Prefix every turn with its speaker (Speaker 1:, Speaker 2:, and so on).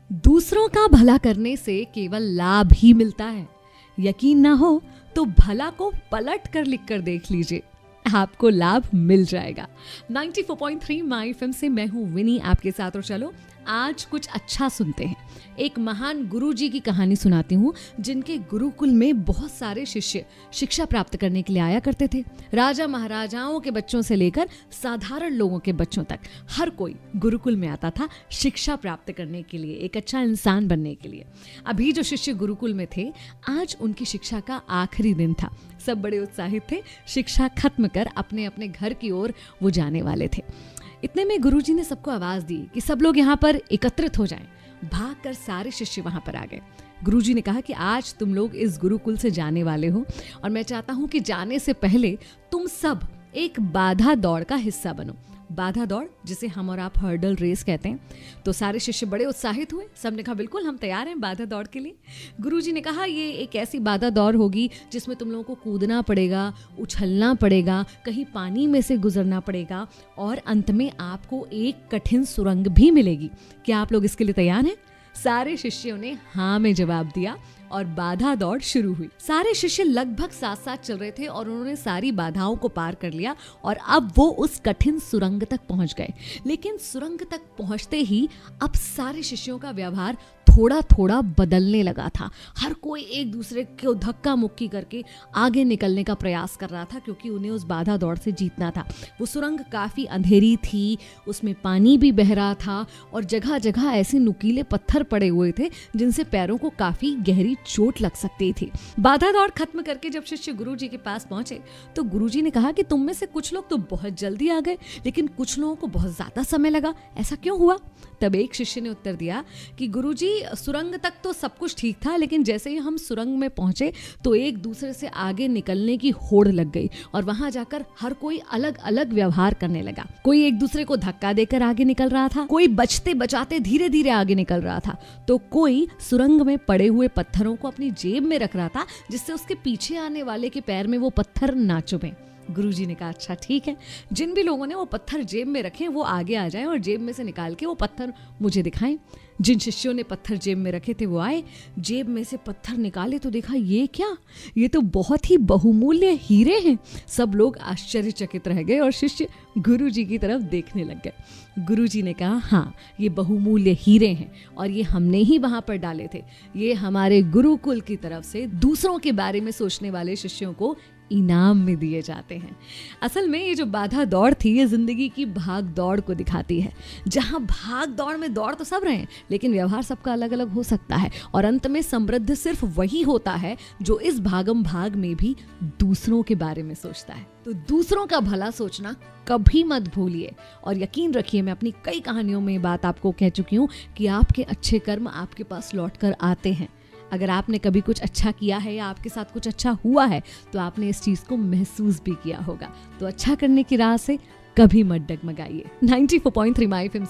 Speaker 1: दूसरों का भला करने से केवल लाभ ही मिलता है। यकीन ना हो तो भला को पलट कर लिख कर देख लीजिए, आपको लाभ मिल जाएगा। 94.3 माई एफएम से मैं हूं विनी आपके साथ। और चलो आज कुछ अच्छा सुनते हैं। एक महान गुरुजी की कहानी सुनाती हूँ, जिनके गुरुकुल में बहुत सारे शिष्य शिक्षा प्राप्त करने के लिए आया करते थे। राजा महाराजाओं के बच्चों से लेकर साधारण लोगों के बच्चों तक हर कोई गुरुकुल में आता था शिक्षा प्राप्त करने के लिए, एक अच्छा इंसान बनने के लिए। अभी जो शिष्य गुरुकुल में थे, आज उनकी शिक्षा का आखिरी दिन था। सब बड़े उत्साहित थे, शिक्षा खत्म कर अपने अपने घर की ओर वो जाने वाले थे। इतने में गुरुजी ने सबको आवाज दी कि सब लोग यहाँ पर एकत्रित हो जाएं। भागकर सारे शिष्य वहां पर आ गए। गुरुजी ने कहा कि आज तुम लोग इस गुरुकुल से जाने वाले हो और मैं चाहता हूं कि जाने से पहले तुम सब एक बाधा दौड़ का हिस्सा बनो। बाधा दौड़, जिसे हम और आप हर्डल रेस कहते हैं। तो सारे शिष्य बड़े उत्साहित हुए। सबने कहा बिल्कुल हम तैयार हैं बाधा दौड़ के लिए। गुरुजी ने कहा ये एक ऐसी बाधा दौड़ होगी जिसमें तुम लोगों को कूदना पड़ेगा, उछलना पड़ेगा, कहीं पानी में से गुजरना पड़ेगा और अंत में आपको एक कठिन सुरंग भी मिलेगी। क्या आप लोग इसके लिए तैयार हैं? सारे शिष्यों ने हाँ में जवाब दिया और बाधा दौड़ शुरू हुई। सारे शिष्य लगभग साथ साथ चल रहे थे और उन्होंने सारी बाधाओं को पार कर लिया और अब वो उस कठिन सुरंग तक पहुंच गए। लेकिन सुरंग तक पहुंचते ही अब सारे शिष्यों का व्यवहार थोड़ा थोड़ा बदलने लगा था। हर कोई एक दूसरे को धक्का मुक्की करके आगे निकलने का प्रयास कर रहा था, क्योंकि उन्हें उस बाधा दौड़ से जीतना था। वो सुरंग काफी अंधेरी थी, उसमें पानी भी बह रहा था और जगह जगह ऐसे नुकीले पत्थर पड़े हुए थे जिनसे पैरों को काफी गहरी चोट लग सकती थी। बाधा दौड़ खत्म करके जब शिष्य गुरुजी के पास पहुंचे तो गुरुजी ने कहा कि तुम में से कुछ लोग तो बहुत जल्दी आ गए, लेकिन कुछ लोगों को बहुत ज्यादा समय लगा, ऐसा क्यों हुआ? तब एक शिष्य ने उत्तर दिया कि गुरुजी, सुरंग तक तो सब कुछ ठीक था, लेकिन जैसे ही हम सुरंग में पहुंचे तो एक दूसरे से आगे निकलने की होड़ लग गई और वहां जाकर हर कोई अलग अलग व्यवहार करने लगा। कोई एक दूसरे को धक्का देकर आगे निकल रहा था, कोई बचते बचाते धीरे धीरे आगे निकल रहा था, तो कोई सुरंग में पड़े हुए पत्थरों को अपनी जेब में रख रहा था जिससे उसके पीछे आने वाले के पैर में वो पत्थर ना चुभे। गुरुजी ने कहा अच्छा ठीक है, जिन भी लोगों ने वो पत्थर जेब में रखे वो आगे आ जाएं और जेब में से निकाल के वो पत्थर मुझे दिखाएं। जिन शिष्यों ने पत्थर जेब में रखे थे वो आए, जेब में से पत्थर निकाले तो देखा ये क्या, ये तो बहुत ही बहुमूल्य हीरे हैं। सब लोग आश्चर्यचकित रह गए और शिष्य गुरुजी की तरफ देखने लग गए। गुरुजी ने कहा हाँ, ये बहुमूल्य हीरे हैं और ये हमने ही वहां पर डाले थे। ये हमारे गुरुकुल की तरफ से दूसरों के बारे में सोचने वाले शिष्यों को इनाम में दिए जाते हैं। असल में ये जो बाधा दौड़ थी, ये जिंदगी की भाग दौड़ को दिखाती है, जहां भाग दौड़ में दौड़ तो सब रहे हैं, लेकिन व्यवहार सबका अलग अलग हो सकता है और अंत में समृद्ध सिर्फ वही होता है जो इस भागम भाग में भी दूसरों के बारे में सोचता है। तो दूसरों का भला सोचना कभी मत भूलिए और यकीन रखिए, मैं अपनी कई कहानियों में ये बात आपको कह चुकी हूँ कि आपके अच्छे कर्म आपके पास लौट कर आते हैं। अगर आपने कभी कुछ अच्छा किया है या आपके साथ कुछ अच्छा हुआ है तो आपने इस चीज को महसूस भी किया होगा। तो अच्छा करने की राह से कभी मत डगमगाइए। 94.3 माई एफएम